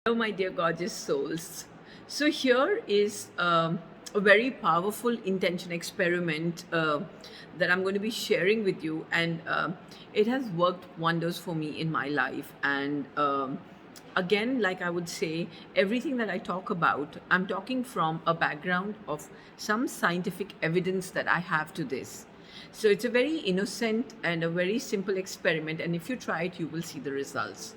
Hello, my dear gorgeous souls. So, here is a very powerful intention experiment that I'm going to be sharing with you, and it has worked wonders for me in my life. And again, like I would say, everything that I talk about, I'm talking from a background of some scientific evidence that I have to this. So, it's a very innocent and a very simple experiment, and if you try it, you will see the results.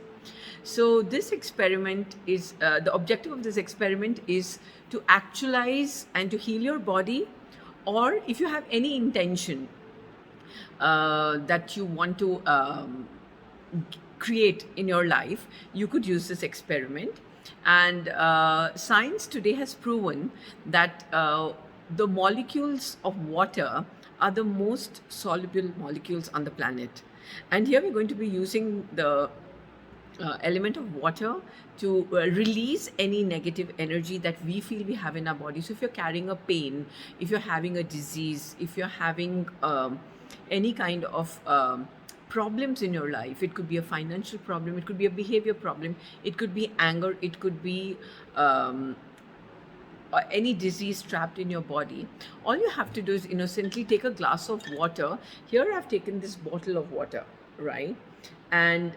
So this experiment is the objective of this experiment is to actualize and to heal your body, or if you have any intention that you want to create in your life, you could use this experiment. And science today has proven that the molecules of water are the most soluble molecules on the planet. And here we're going to be using the element of water to release any negative energy that we feel we have in our body. So if you're carrying a pain, if you're having a disease, if you're having any kind of problems in your life, it could be a financial problem, it could be a behavior problem, it could be anger, it could be or any disease trapped in your body, all you have to do is innocently take a glass of water. Here I've taken this bottle of water, right? And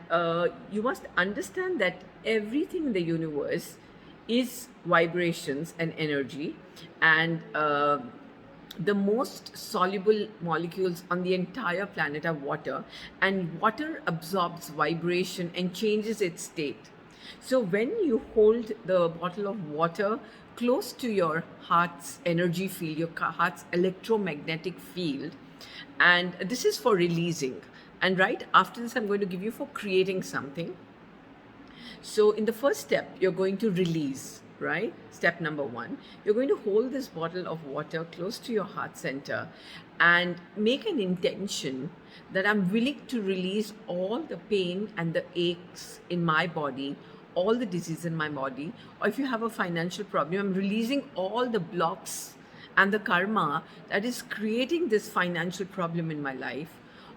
you must understand that everything in the universe is vibrations and energy, and the most soluble molecules on the entire planet are water, and water absorbs vibration and changes its state. So when you hold the bottle of water close to your heart's energy field, your heart's electromagnetic field, and this is for releasing. And right after this, I'm going to give you for creating something. So in the first step, you're going to release, right? Step number one, you're going to hold this bottle of water close to your heart center and make an intention that I'm willing to release all the pain and the aches in my body, all the disease in my body. Or if you have a financial problem, I'm releasing all the blocks and the karma that is creating this financial problem in my life.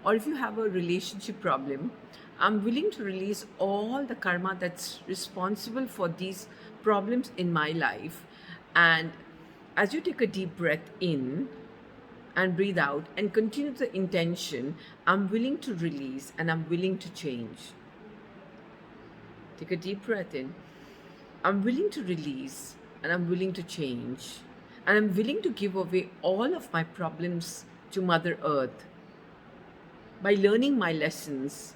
Or if you have a relationship problem, I'm willing to release all the karma that's responsible for these problems in my life. And as you take a deep breath in and breathe out and continue the intention, I'm willing to release and I'm willing to change. Take a deep breath in. I'm willing to release and I'm willing to change. And I'm willing to give away all of my problems to Mother Earth by learning my lessons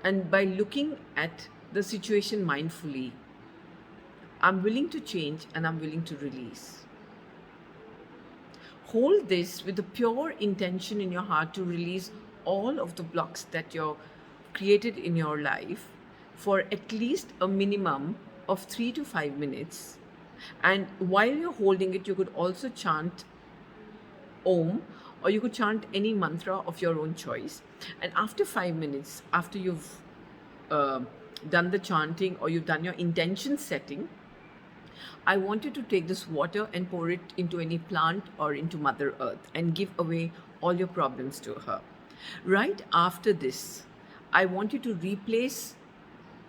and by looking at the situation mindfully. I'm willing to change and I'm willing to release. Hold this with a pure intention in your heart to release all of the blocks that you're created in your life for at least a minimum of 3 to 5 minutes. And while you're holding it, you could also chant Om, or you could chant any mantra of your own choice. And after 5 minutes, after you've done the chanting or you've done your intention setting, I want you to take this water and pour it into any plant or into Mother Earth and give away all your problems to her. Right after this, I want you to replace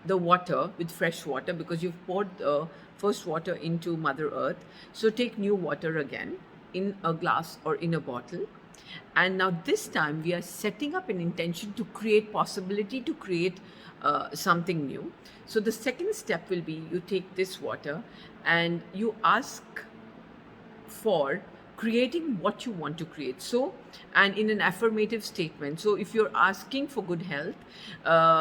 the water with fresh water because you've poured the first water into Mother Earth. So take new water again in a glass or in a bottle. And now this time we are setting up an intention to create possibility, to create something new. So the second step will be you take this water and you ask for creating what you want to create. So, and in an affirmative statement. So if you're asking for good health,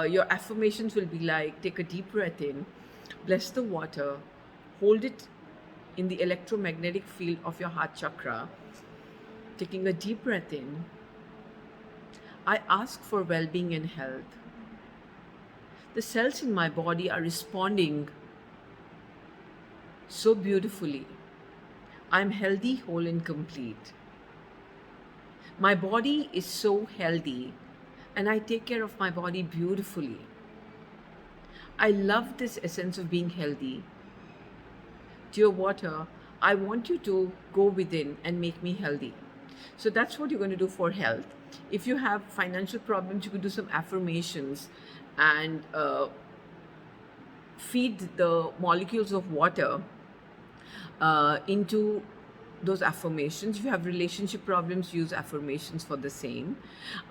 your affirmations will be like, take a deep breath in, bless the water, hold it in the electromagnetic field of your heart chakra, taking a deep breath in. I ask for well-being and health. The cells in my body are responding so beautifully. I'm healthy, whole, and complete. My body is so healthy, and I take care of my body beautifully. I love this essence of being healthy. Dear water, I want you to go within and make me healthy. So that's what you're going to do for health. If you have financial problems, you could do some affirmations and feed the molecules of water into those affirmations. If you have relationship problems, use affirmations for the same.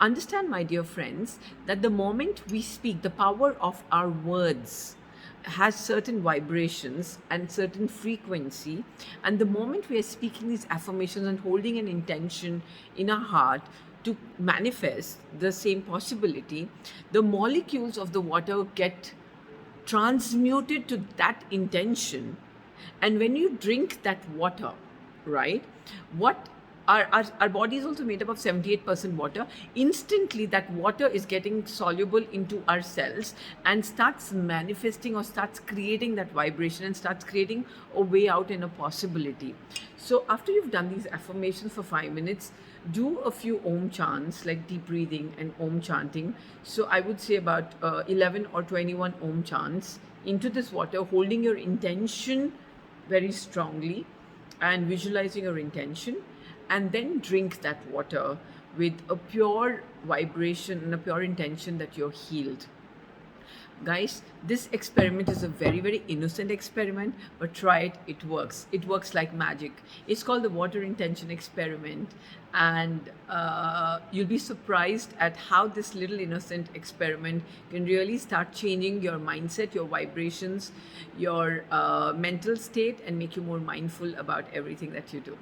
Understand, my dear friends, that the moment we speak, the power of our words has certain vibrations and certain frequency, and the moment we are speaking these affirmations and holding an intention in our heart to manifest the same possibility, the molecules of the water get transmuted to that intention. And when you drink that water, right, what our body is also made up of 78% water. Instantly that water is getting soluble into our cells and starts manifesting or starts creating that vibration and starts creating a way out and a possibility. So after you've done these affirmations for 5 minutes, do a few om chants like deep breathing and om chanting. So I would say about 11 or 21 om chants into this water, holding your intention very strongly and visualizing your intention, and then drink that water with a pure vibration and a pure intention that you're healed. Guys, this experiment is a very, very innocent experiment, but try it. It works like magic. It's called the water intention experiment, and you'll be surprised at how this little innocent experiment can really start changing your mindset, your vibrations, your mental state, and make you more mindful about everything that you do.